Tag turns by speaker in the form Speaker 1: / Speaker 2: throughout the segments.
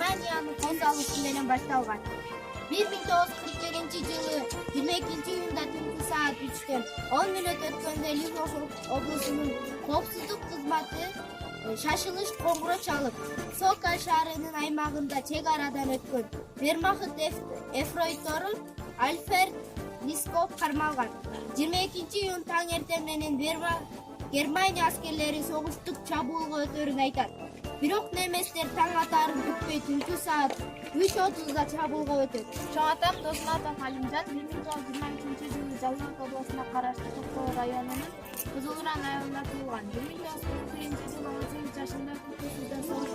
Speaker 1: Германиянын козголушу менен башталган. 1941-жылы 22-июнда түнкү саат 3-төн 10 мүнөт өткөндө Ливнов облусунун коопсуздук кызматы шашылыш коңгуроо чалып, Сока шаарынын аймагында чек арадан өткөн Вермахт эфройтору Альфред Лископ кармалган. 22-июнь таң эртең менен Германия аскерлери согуштук чабуулга өтөрүн айтат. Бирок неместер таң атаарын күтпөй түнкү саат 3:30да чабуулга өтөт.
Speaker 2: Чоң атам Досмон атам Халимжан 1923-жылы Жалпы областына караштуу Токтоо районунун Кызылуран айылында туулган. 1941-жылы 18 жашында Кукусузда согуш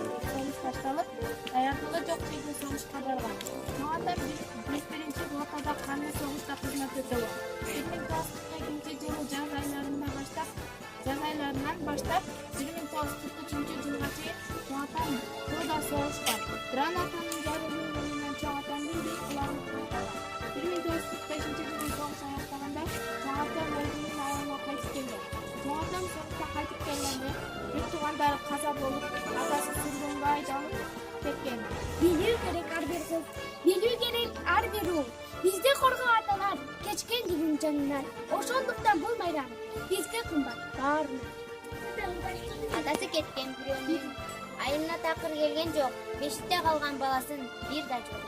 Speaker 2: башталып, даярдыгы жок жерде согушка барган. Чоң атам 1-ротада каны согушта кызмат өтөгөн. 1942-жылы жаз айларынан баштап 1943-жылга чейин чоң атам Тода согушкан. Гранатанын жарылуу менен чоң атамдын бир булагы кырылган. 1945-жылы согуш аяктаганда чоң атам өзүнүн айылына кайтып келген. Чоң атам согушка кайтып келгенде бир туугандары каза болуп, атасы сүргөнгө айдалып кеткен.
Speaker 1: Билүү керек ар бир кыз, билүү керек ар бир уул. Бизди коргоо аталар кечкендигин жанынан. Ошондуктан бул байрам бизге кымбат баарына.
Speaker 3: Атасы кеткен бирөөнүн айылына такыр келген жок. Бешикте калган баласын бир да жок.